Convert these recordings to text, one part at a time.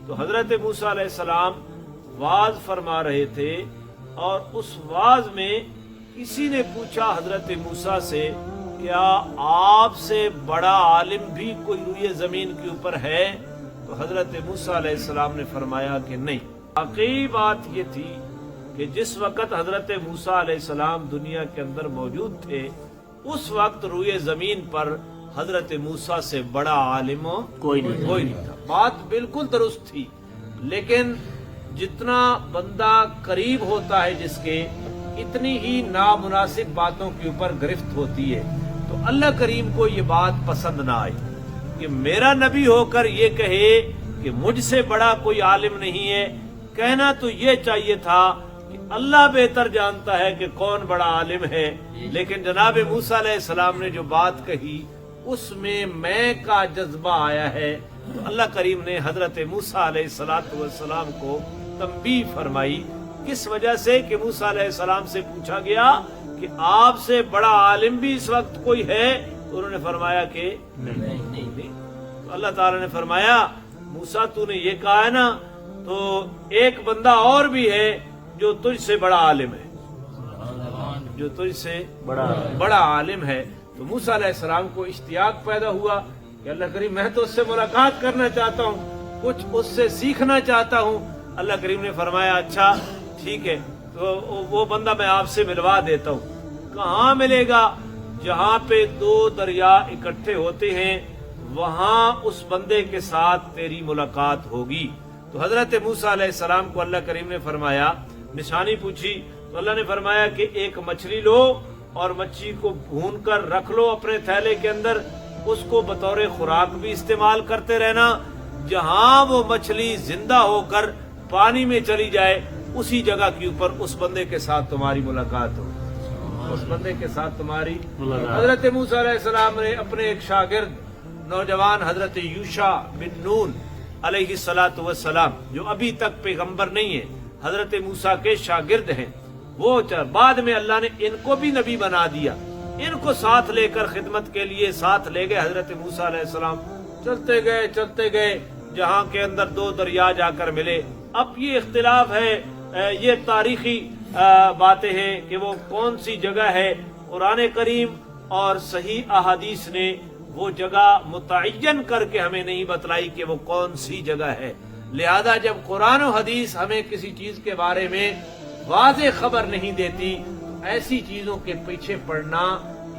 تو حضرت موسیٰ علیہ السلام واز فرما رہے تھے اور اس واز میں کسی نے پوچھا حضرت موسیٰ سے کیا آپ سے بڑا عالم بھی کوئی روئے زمین کے اوپر ہے؟ تو حضرت موسیٰ علیہ السلام نے فرمایا کہ نہیں۔ واقعی بات یہ تھی کہ جس وقت حضرت موسیٰ علیہ السلام دنیا کے اندر موجود تھے اس وقت روئے زمین پر حضرت موسیٰ سے بڑا عالم کوئی نہیں تھا۔ بات بالکل درست تھی، لیکن جتنا بندہ قریب ہوتا ہے جس کے اتنی ہی نامناسب باتوں کے اوپر گرفت ہوتی ہے۔ تو اللہ کریم کو یہ بات پسند نہ آئی کہ میرا نبی ہو کر یہ کہے کہ مجھ سے بڑا کوئی عالم نہیں ہے۔ کہنا تو یہ چاہیے تھا کہ اللہ بہتر جانتا ہے کہ کون بڑا عالم ہے، لیکن جناب موسیٰ علیہ السلام نے جو بات کہی اس میں میں کا جذبہ آیا ہے، تو اللہ کریم نے حضرت موسیٰ علیہ السلام کو تنبیہ فرمائی۔ کس وجہ سے کہ موسیٰ علیہ السلام سے پوچھا گیا کہ آپ سے بڑا عالم بھی اس وقت کوئی ہے؟ تو انہوں نے فرمایا کہ نہیں۔ تو اللہ تعالی نے فرمایا موسیٰ تو نے یہ کہا ہے نا، تو ایک بندہ اور بھی ہے جو تجھ سے بڑا عالم ہے، جو تجھ سے بڑا عالم ہے۔ تو موسیٰ علیہ السلام کو اشتیاق پیدا ہوا کہ اللہ کریم میں تو اس سے ملاقات کرنا چاہتا ہوں، کچھ اس سے سیکھنا چاہتا ہوں۔ اللہ کریم نے فرمایا اچھا ٹھیک ہے، تو وہ بندہ میں آپ سے ملوا دیتا ہوں۔ کہاں ملے گا؟ جہاں پہ دو دریا اکٹھے ہوتے ہیں وہاں اس بندے کے ساتھ تیری ملاقات ہوگی۔ تو حضرت موسیٰ علیہ السلام کو اللہ کریم نے فرمایا، نشانی پوچھی تو اللہ نے فرمایا کہ ایک مچھلی لو اور مچھلی کو بھون کر رکھ لو اپنے تھیلے کے اندر، اس کو بطور خوراک بھی استعمال کرتے رہنا۔ جہاں وہ مچھلی زندہ ہو کر پانی میں چلی جائے اسی جگہ کے اوپر اس بندے کے ساتھ تمہاری ملاقات ہو، اس بندے کے ساتھ تمہاری ملاقات۔ حضرت موسیٰ علیہ السلام نے اپنے ایک شاگرد نوجوان حضرت یوشع بن نون علیہ السلام جو ابھی تک پیغمبر نہیں ہے، حضرت موسیٰ کے شاگرد ہیں، وہ بعد میں اللہ نے ان کو بھی نبی بنا دیا، ان کو ساتھ لے کر خدمت کے لیے ساتھ لے گئے حضرت موسیٰ علیہ السلام۔ چلتے گئے جہاں کے اندر دو دریا جا کر ملے۔ اب یہ اختلاف ہے، یہ تاریخی باتیں ہیں کہ وہ کون سی جگہ ہے۔ قرآن کریم اور صحیح احادیث نے وہ جگہ متعین کر کے ہمیں نہیں بتلائی کہ وہ کون سی جگہ ہے، لہذا جب قرآن و حدیث ہمیں کسی چیز کے بارے میں واضح خبر نہیں دیتی، ایسی چیزوں کے پیچھے پڑنا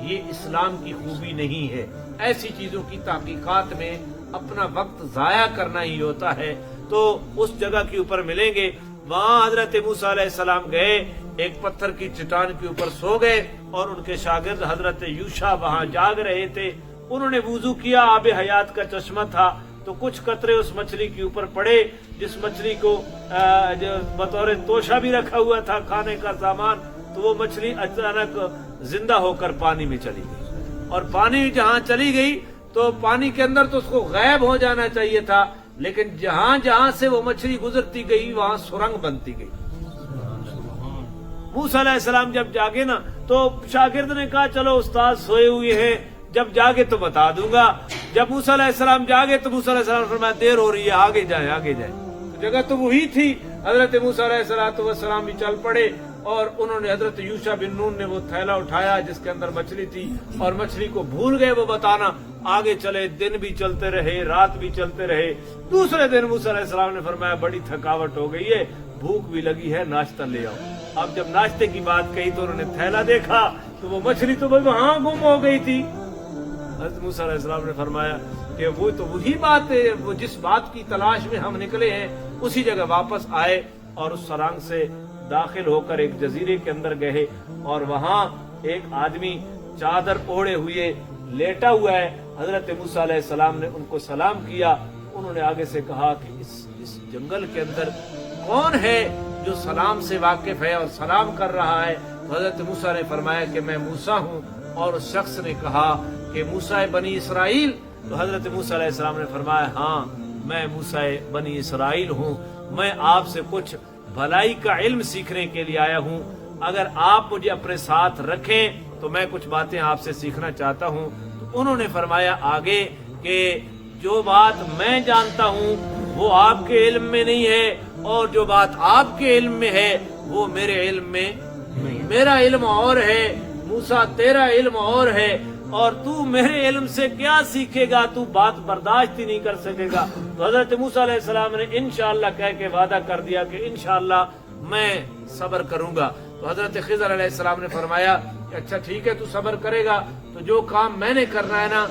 یہ اسلام کی خوبی نہیں ہے۔ ایسی چیزوں کی تحقیقات میں اپنا وقت ضائع کرنا ہی ہوتا ہے۔ تو اس جگہ کے اوپر ملیں گے، وہاں حضرت موسیٰ علیہ السلام گئے، ایک پتھر کی چٹان کے اوپر سو گئے اور ان کے شاگرد حضرت یوشع وہاں جاگ رہے تھے۔ انہوں نے وضو کیا، آب حیات کا چشمہ تھا، تو کچھ قطرے اس مچھلی کے اوپر پڑے، جس مچھلی کو بطور توشہ بھی رکھا ہوا تھا کھانے کا سامان، تو وہ مچھلی اچانک زندہ ہو کر پانی میں چلی گئی، اور پانی جہاں چلی گئی تو پانی کے اندر تو اس کو غائب ہو جانا چاہیے تھا، لیکن جہاں جہاں سے وہ مچھلی گزرتی گئی وہاں سرنگ بنتی گئی۔ موسیٰ علیہ السلام جب جاگے نا تو شاگرد نے کہا چلو استاد سوئے ہوئے ہیں، جب جاگے تو بتا دوں گا۔ جب موسیٰ علیہ السلام جاگے تو موسیٰ علیہ السلام نے فرمایا دیر ہو رہی ہے، آگے جائیں۔ تو جگہ تو وہی تھی۔ حضرت موسیٰ علیہ السلام بھی چل پڑے اور انہوں نے حضرت یوشع بن نون نے وہ تھیلا اٹھایا جس کے اندر مچھلی تھی، اور مچھلی کو بھول گئے وہ بتانا، آگے چلے، دن بھی چلتے رہے، رات بھی چلتے رہے۔ دوسرے دن موسیٰ علیہ السلام نے فرمایا بڑی تھکاوٹ ہو گئی ہے، بھوک بھی لگی ہے، ناشتہ لے آؤ۔ اب جب ناشتے کی بات کہی تو انہوں نے تھیلا دیکھا تو وہ مچھلی تو وہاں گم ہو گئی تھی۔ حضرت موسیٰ علیہ السلام نے فرمایا کہ وہ تو وہی بات ہے، وہ جس بات کی تلاش میں ہم نکلے ہیں اسی جگہ واپس آئے، اور اس سرنگ سے داخل ہو کر ایک جزیرے کے اندر گئے، اور وہاں ایک آدمی چادر اوڑھے ہوئے لیٹا ہوا ہے۔ حضرت موسیٰ علیہ السلام نے ان کو سلام کیا۔ انہوں نے آگے سے کہا کہ اس جنگل کے اندر کون ہے جو سلام سے واقف ہے اور سلام کر رہا ہے؟ تو حضرت موسیٰ نے فرمایا کہ میں موسیٰ ہوں، اور اس شخص نے کہا کہ موسیٰ بنی اسرائیل؟ تو حضرت موسیٰ علیہ السلام نے فرمایا ہاں میں موسیٰ بنی اسرائیل ہوں، میں آپ سے کچھ بھلائی کا علم سیکھنے کے لیے آیا ہوں، اگر آپ مجھے اپنے ساتھ رکھیں تو میں کچھ باتیں آپ سے سیکھنا چاہتا ہوں۔ تو انہوں نے فرمایا آگے کہ جو بات میں جانتا ہوں وہ آپ کے علم میں نہیں ہے، اور جو بات آپ کے علم میں ہے وہ میرے علم میں نہیں۔ میرا علم اور ہے، موسیٰ تیرا علم اور ہے، اور تو میرے علم سے کیا سیکھے گا؟ تو بات برداشت ہی نہیں کر سکے گا۔ تو حضرت موسیٰ علیہ السلام نے انشاءاللہ کہہ کے وعدہ کر دیا کہ انشاءاللہ میں صبر کروں گا۔ تو حضرت خضر علیہ السلام نے فرمایا کہ اچھا ٹھیک ہے، تو صبر کرے گا تو جو کام میں نے کرنا ہے نا،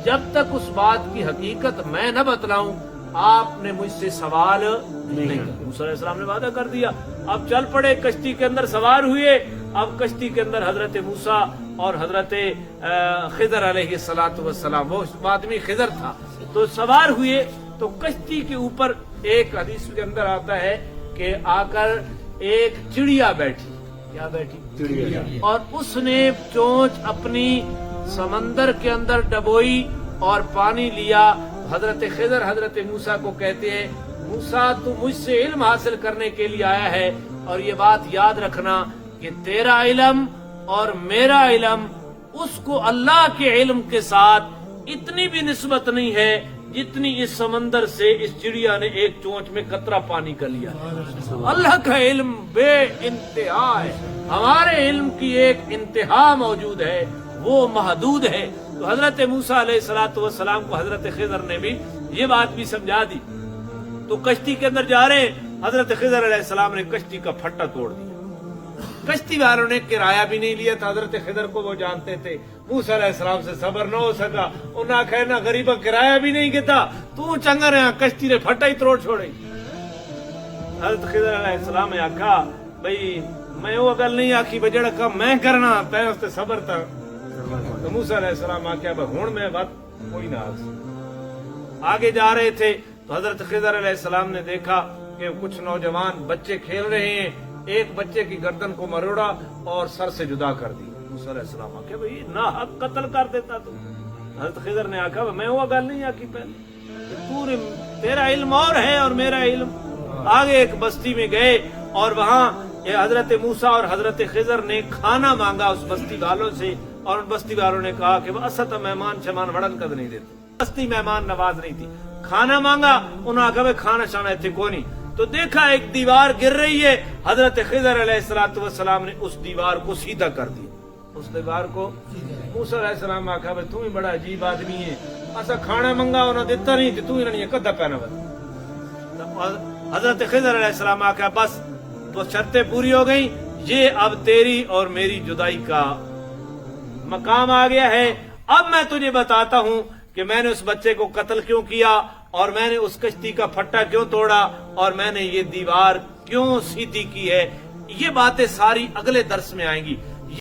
جب تک اس بات کی حقیقت میں نہ بتلاؤں آپ نے مجھ سے سوال نہیں کرنا۔ موسیٰ علیہ السلام نے وعدہ کر دیا۔ اب چل پڑے، کشتی کے اندر سوار ہوئے۔ اب کشتی کے اندر حضرت موسیٰ اور حضرت خضر علیہ السلام، وہ آدمی خضر تھا، تو سوار ہوئے۔ تو کشتی کے اوپر ایک حدیث کے اندر آتا ہے کہ آ کر ایک چڑیا بیٹھی۔ کیا بیٹھی؟ چڑیا۔ اور اس نے چونچ اپنی سمندر کے اندر ڈبوئی اور پانی لیا۔ حضرت خضر حضرت موسیٰ کو کہتے ہیں، موسیٰ تو مجھ سے علم حاصل کرنے کے لیے آیا ہے، اور یہ بات یاد رکھنا کہ تیرا علم اور میرا علم اس کو اللہ کے علم کے ساتھ اتنی بھی نسبت نہیں ہے جتنی اس سمندر سے اس چڑیا نے ایک چونچ میں قطرہ پانی کا لیا۔ اللہ کا علم بے انتہا ہے، ہمارے علم کی ایک انتہا موجود ہے، وہ محدود ہے۔ تو حضرت موسیٰ علیہ السلام کو حضرت خضر نے بھی یہ بات بھی سمجھا دی۔ تو کشتی کے اندر جا رہے، حضرت خضر علیہ السلام نے کشتی کا پھٹا توڑ دیا۔ کشتی والوں نے کرایہ بھی نہیں لیا تھا حضرت خضر کو، وہ جانتے تھے موسیٰ علیہ السلام سے صبر نہ ہو سکا۔ انہاں کہنا غریبا کرایہ بھی نہیں گتا، تو چنگا رہا کشتی نے پھٹا ہی توڑ چھوڑی۔ حضرت خضر علیہ السلام نے آکھا بھئی میں وہ گل نہیں آکھی بجڑا کام میں کرنا تے اس تے صبر تھا۔ تو موسیٰ علیہ السلام آکھیا بھئی ہن میں بات کوئی نہ آگے جا رہے تھے۔ تو حضرت خضر علیہ السلام نے دیکھا کہ کچھ نوجوان بچے کھیل رہے ہیں، ایک بچے کی گردن کو مروڑا اور سر سے جدا کر دی۔ موسیٰ علیہ السلام آکھے بھئی نا حق قتل کر دیتا تو۔ حضرت خضر نے آکھا میں وہ گل نہیں آکی پہلے، تیرا علم اور ہے اور میرا علم۔ آگے ایک بستی میں گئے اور وہاں حضرت موسیٰ اور حضرت خضر نے کھانا مانگا اس بستی والوں سے، اور ان بستی والوں نے کہا کہ اسد مہمان شمان وڑن کد نہیں دیتے، بستی مہمان نواز نہیں تھی۔ کھانا مانگا، انہوں نے کہا کھانا شانا اتنے کو نہیں۔ تو دیکھا ایک دیوار گر رہی ہے، حضرت خضر علیہ السلام نے اس دیوار کو سیدھا کر دیا۔ اس دیوار کو موسیٰ علیہ السلام آکھا بھئی تم ہی بڑا عجیب آدمی ہے، ایسا کھانا منگا انہوں نے دیتا نہیں، تو ہی نہیں کدھا پہنا بتا۔ حضرت خضر علیہ السلام آکھا بس تو شرطیں پوری ہو گئی، یہ اب تیری اور میری جدائی کا مقام آ گیا ہے۔ اب میں تجھے بتاتا ہوں کہ میں نے اس بچے کو قتل کیوں کیا، اور میں نے اس کشتی کا پھٹا کیوں توڑا، اور میں نے یہ دیوار کیوں سیدھی کی ہے۔ یہ باتیں ساری اگلے درس میں آئیں گی۔